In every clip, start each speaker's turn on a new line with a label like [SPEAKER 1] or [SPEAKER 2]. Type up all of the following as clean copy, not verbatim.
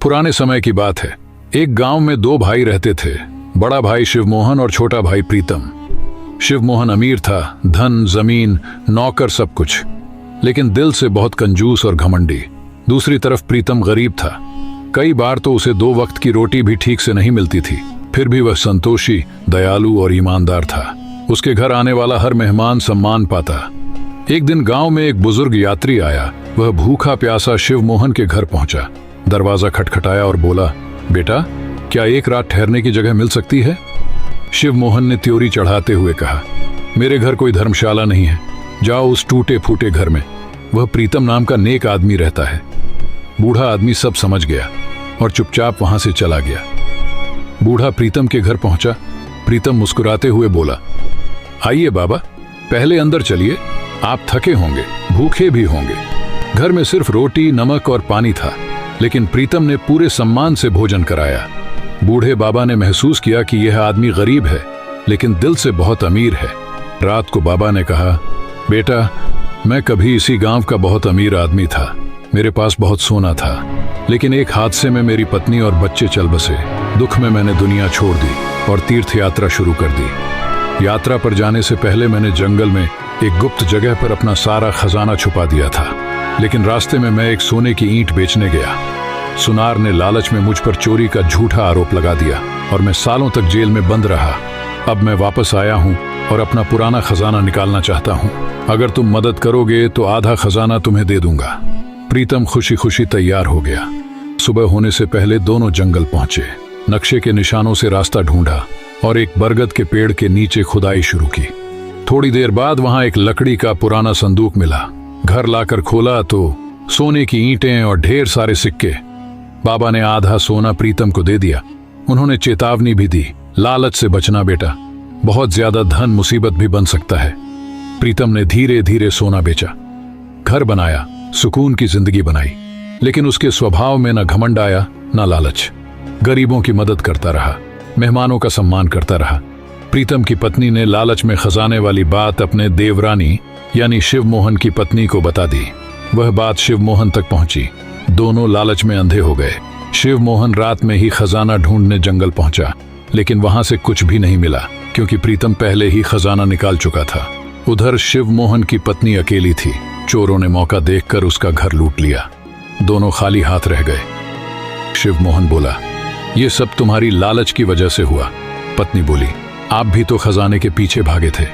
[SPEAKER 1] पुराने समय की बात है। एक गांव में दो भाई रहते थे, बड़ा भाई शिवमोहन और छोटा भाई प्रीतम। शिवमोहन अमीर था, धन, जमीन, नौकर, सब कुछ, लेकिन दिल से बहुत कंजूस और घमंडी। दूसरी तरफ प्रीतम गरीब था। कई बार तो उसे 2 वक्त की रोटी भी ठीक से नहीं मिलती थी, फिर भी वह संतोषी, दयालु और ईमानदार था। उसके घर आने वाला हर मेहमान सम्मान पाता। एक दिन गांव में एक बुजुर्ग यात्री आया। वह भूखा प्यासा शिवमोहन के घर पहुंचा, दरवाजा खटखटाया और बोला, बेटा, क्या एक रात ठहरने की जगह मिल सकती है? शिवमोहन ने त्योरी चढ़ाते हुए कहा, मेरे घर कोई धर्मशाला नहीं है, जाओ उस टूटे फूटे घर में। वह प्रीतम नाम का नेक आदमी रहता है। बूढ़ा आदमी सब समझ गया और चुपचाप वहां से चला गया। बूढ़ा प्रीतम के घर पहुंचा। प्रीतम मुस्कुराते हुए बोला, आइए बाबा, पहले अंदर चलिए, आप थके होंगे, भूखे भी होंगे। घर में सिर्फ रोटी, नमक और पानी था, लेकिन प्रीतम ने पूरे सम्मान से भोजन कराया। बूढ़े बाबा ने महसूस किया कि यह आदमी गरीब है, लेकिन दिल से बहुत अमीर है। रात को बाबा ने कहा, बेटा, मैं कभी इसी गांव का बहुत अमीर आदमी था। मेरे पास बहुत सोना था, लेकिन एक हादसे में मेरी पत्नी और बच्चे चल बसे। दुख में मैंने दुनिया छोड़ दी और तीर्थ यात्रा शुरू कर दी। यात्रा पर जाने से पहले मैंने जंगल में एक गुप्त जगह पर अपना सारा खजाना छुपा दिया था, लेकिन रास्ते में मैं एक सोने की ईंट बेचने गया। सुनार ने लालच में मुझ पर चोरी का झूठा आरोप लगा दिया और मैं सालों तक जेल में बंद रहा। अब मैं वापस आया हूं और अपना पुराना खजाना निकालना चाहता हूं। अगर तुम मदद करोगे तो आधा खजाना तुम्हें दे दूंगा। प्रीतम खुशी खुशी तैयार हो गया। सुबह होने से पहले दोनों जंगल पहुंचे, नक्शे के निशानों से रास्ता ढूंढा और एक बरगद के पेड़ के नीचे खुदाई शुरू की। थोड़ी देर बाद वहां एक लकड़ी का पुराना संदूक मिला। घर लाकर खोला तो सोने की ईंटें और ढेर सारे सिक्के। बाबा ने आधा सोना प्रीतम को दे दिया। उन्होंने चेतावनी भी दी, लालच से बचना बेटा, बहुत ज्यादा धन मुसीबत भी बन सकता है। प्रीतम ने धीरे धीरे सोना बेचा, घर बनाया, सुकून की जिंदगी बनाई, लेकिन उसके स्वभाव में न घमंड आया न लालच। गरीबों की मदद करता रहा, मेहमानों का सम्मान करता रहा। प्रीतम की पत्नी ने लालच में खजाने वाली बात अपने देवरानी यानी शिवमोहन की पत्नी को बता दी। वह बात शिवमोहन तक पहुंची। दोनों लालच में अंधे हो गए। शिवमोहन रात में ही खजाना ढूंढने जंगल पहुंचा, लेकिन वहां से कुछ भी नहीं मिला, क्योंकि प्रीतम पहले ही खजाना निकाल चुका था। उधर शिवमोहन की पत्नी अकेली थी। चोरों ने मौका देखकर उसका घर लूट लिया। दोनों खाली हाथ रह गए। शिवमोहन बोला, ये सब तुम्हारी लालच की वजह से हुआ। पत्नी बोली, आप भी तो खजाने के पीछे भागे थे।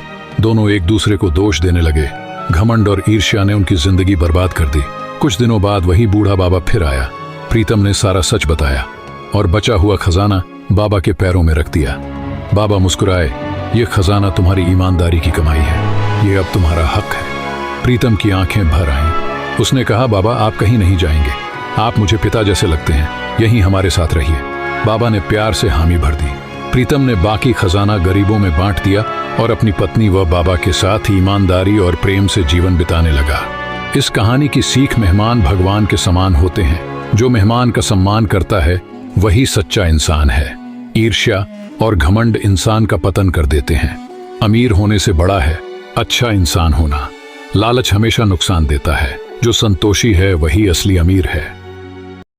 [SPEAKER 1] दोनों एक दूसरे को दोष देने लगे। घमंड और ईर्ष्या ने उनकी जिंदगी बर्बाद कर दी। कुछ दिनों बाद वही बूढ़ा बाबा फिर आया। प्रीतम ने सारा सच बताया और बचा हुआ खजाना बाबा के पैरों में रख दिया। बाबा मुस्कुराए, ये खजाना तुम्हारी ईमानदारी की कमाई है, ये अब तुम्हारा हक है। प्रीतम की आंखें भर आईं। उसने कहा, बाबा, आप कहीं नहीं जाएंगे, आप मुझे पिता जैसे लगते हैं, यहीं हमारे साथ रहिए। बाबा ने प्यार से हामी भर दी। प्रीतम ने बाकी खजाना गरीबों में बांट दिया और अपनी पत्नी व बाबा के साथ ईमानदारी और प्रेम से जीवन बिताने लगा। इस कहानी की सीख, मेहमान भगवान के समान होते हैं। जो मेहमान का सम्मान करता है वही सच्चा इंसान है। ईर्ष्या और घमंड इंसान का पतन कर देते हैं। अमीर होने से बड़ा है अच्छा इंसान होना। लालच हमेशा नुकसान देता है। जो संतोषी है वही असली अमीर है।